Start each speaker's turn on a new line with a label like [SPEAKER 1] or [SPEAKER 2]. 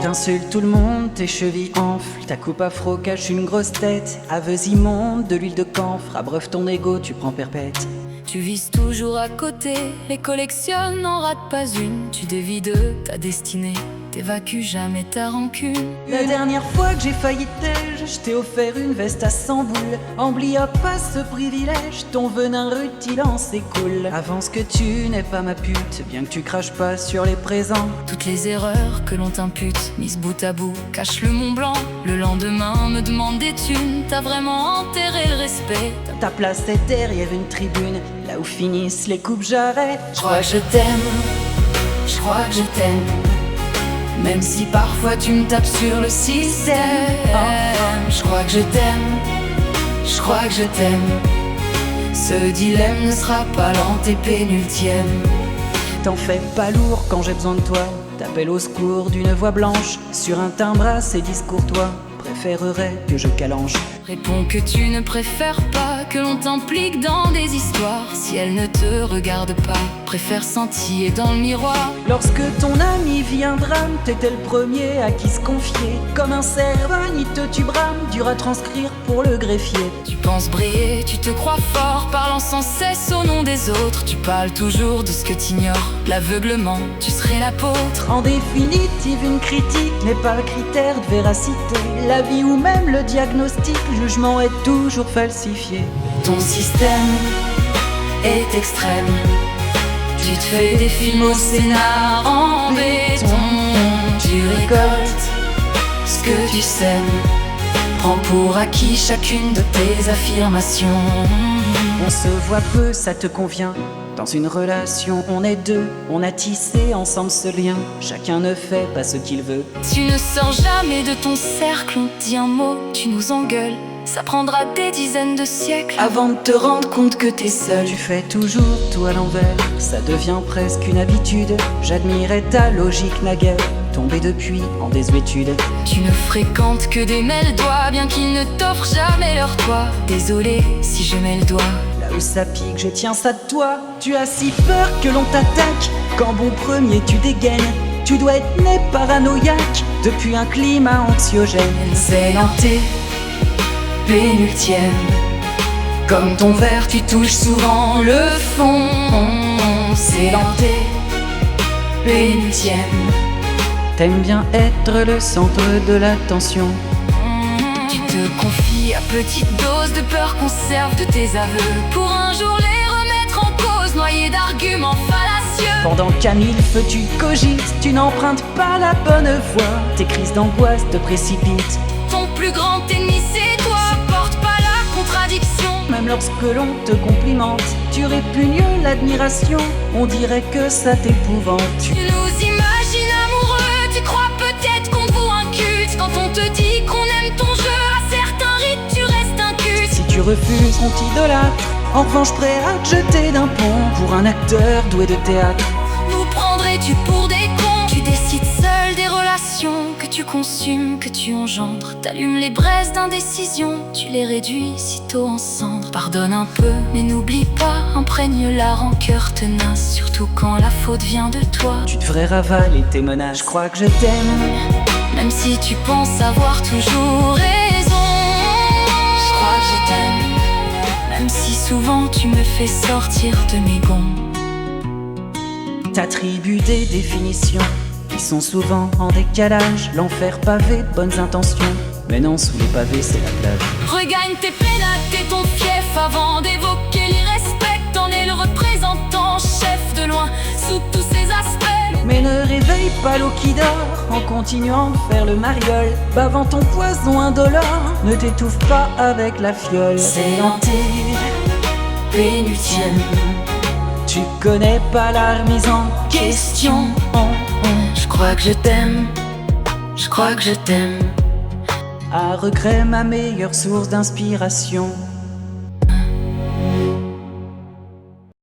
[SPEAKER 1] T'insultes tout le monde, tes chevilles enflent, ta coupe afro cache une grosse tête. Aveuse immonde, de l'huile de camphre, abreuve ton ego, tu prends perpète.
[SPEAKER 2] Tu vises toujours à côté, les collectionnes, n'en rate pas une. Tu dévies de ta destinée, t'évacues jamais ta rancune.
[SPEAKER 1] La dernière fois que j'ai failli te tège, je t'ai offert une veste à 100 boules. Emblia pas ce privilège, ton venin rutilant s'écoule. Avance que tu n'es pas ma pute, bien que tu craches pas sur les présents.
[SPEAKER 2] Toutes les erreurs que l'on t'impute, mises bout à bout, cachent le Mont Blanc. Le lendemain me demande des thunes, t'as vraiment enterré le respect.
[SPEAKER 1] Ta place est derrière une tribune, là où finissent les coupes jarrets.
[SPEAKER 2] Je crois que je t'aime, je crois que je t'aime. Même si parfois tu me tapes sur le système. Je crois que je t'aime, je crois que je t'aime. Ce dilemme ne sera pas l'antépénultième.
[SPEAKER 1] T'en fais pas lourd quand j'ai besoin de toi. T'appelles au secours d'une voix blanche. Sur un timbre à ces discours, toi préférerais que je calanche.
[SPEAKER 2] Réponds que tu ne préfères pas que l'on t'implique dans des histoires. Si elles ne te regardent pas, préfère scintiller dans le miroir.
[SPEAKER 1] Lorsque ton ami vit un drame, t'étais le premier à qui se confier. Comme un cervanite tu brames, dur à transcrire pour le greffier.
[SPEAKER 2] Tu penses briller, tu te crois fort, parlant sans cesse au nom des autres. Tu parles toujours de ce que t'ignores, l'aveuglement, tu serais l'apôtre.
[SPEAKER 1] En définitive, une critique n'est pas le critère de véracité. La vie ou même le diagnostic, le jugement est toujours falsifié.
[SPEAKER 2] Ton système est extrême. Tu te fais des films au scénar en béton. Tu récoltes ce que tu sèmes. Prends pour acquis chacune de tes affirmations.
[SPEAKER 1] On se voit peu, ça te convient. Dans une relation, on est deux, on a tissé ensemble ce lien. Chacun ne fait pas ce qu'il veut.
[SPEAKER 2] Tu ne sors jamais de ton cercle, on te dit un mot, tu nous engueules. Ça prendra des dizaines de siècles
[SPEAKER 1] Avant de te rendre compte que t'es seul. Tu fais toujours tout à l'envers, ça devient presque une habitude. J'admirais ta logique naguère, tombée depuis en désuétude.
[SPEAKER 2] Tu ne fréquentes que des mêle-doigts, bien qu'ils ne t'offrent jamais leur toit. Désolé si je mets le doigt
[SPEAKER 1] là où ça pique, je tiens ça de toi. Tu as si peur que l'on t'attaque, qu'en bon premier tu dégaines. Tu dois être né paranoïaque, depuis un climat anxiogène.
[SPEAKER 2] C'est l'antépénultième. Comme ton verre, tu touches souvent le fond. C'est l'antépénultième.
[SPEAKER 1] T'aimes bien être le centre de l'attention.
[SPEAKER 2] Tu te confies à petite dose de peur, conserve de tes aveux pour un jour les remettre en cause, noyés d'arguments fallacieux.
[SPEAKER 1] Pendant qu'à mille feux tu cogites, tu n'empruntes pas la bonne voie. Tes crises d'angoisse te précipitent.
[SPEAKER 2] Ton plus grand ennemi c'est toi, supporte pas la contradiction.
[SPEAKER 1] Même lorsque l'on te complimente, tu répugnes l'admiration. On dirait que ça t'épouvante.
[SPEAKER 2] Tu nous imagines amoureux, tu crois peut-être qu'on te voit un culte. Quand on te dit qu'on aime ton jeu, à certains rites tu restes inculte.
[SPEAKER 1] Si tu refuses, on t'idolâtre. En revanche, prêt à te jeter d'un pont pour un acteur doué de théâtre.
[SPEAKER 2] Vous prendrais-tu pour des cons? Tu décides seul des relations que tu consumes, que tu engendres. T'allumes les braises d'indécision, tu les réduis sitôt en cendres. Pardonne un peu, mais n'oublie pas, imprègne la rancœur tenace. Surtout quand la faute vient de toi.
[SPEAKER 1] Tu devrais ravaler tes menaces. Je crois que je t'aime,
[SPEAKER 2] même si tu penses avoir toujours raison. Je crois que je t'aime, même si souvent tu me fais sortir de mes gonds.
[SPEAKER 1] t'attribues des définitions qui sont souvent en décalage. L'enfer pavé de bonnes intentions, mais non, sous les pavés c'est la plage.
[SPEAKER 2] Regagne tes pénates et ton fief avant d'évoquer l'irrespect. T'en es le représentant, chef de loin, sous tous ses aspects.
[SPEAKER 1] Mais ne réveille pas l'eau qui dort en continuant de faire le mariole. Bavant ton poison indolore, ne t'étouffe pas avec la fiole.
[SPEAKER 2] C'est l'antépénultième.
[SPEAKER 1] Tu connais pas la remise en question.
[SPEAKER 2] Je crois que je t'aime, je crois que je t'aime.
[SPEAKER 1] À regret, ma meilleure source d'inspiration.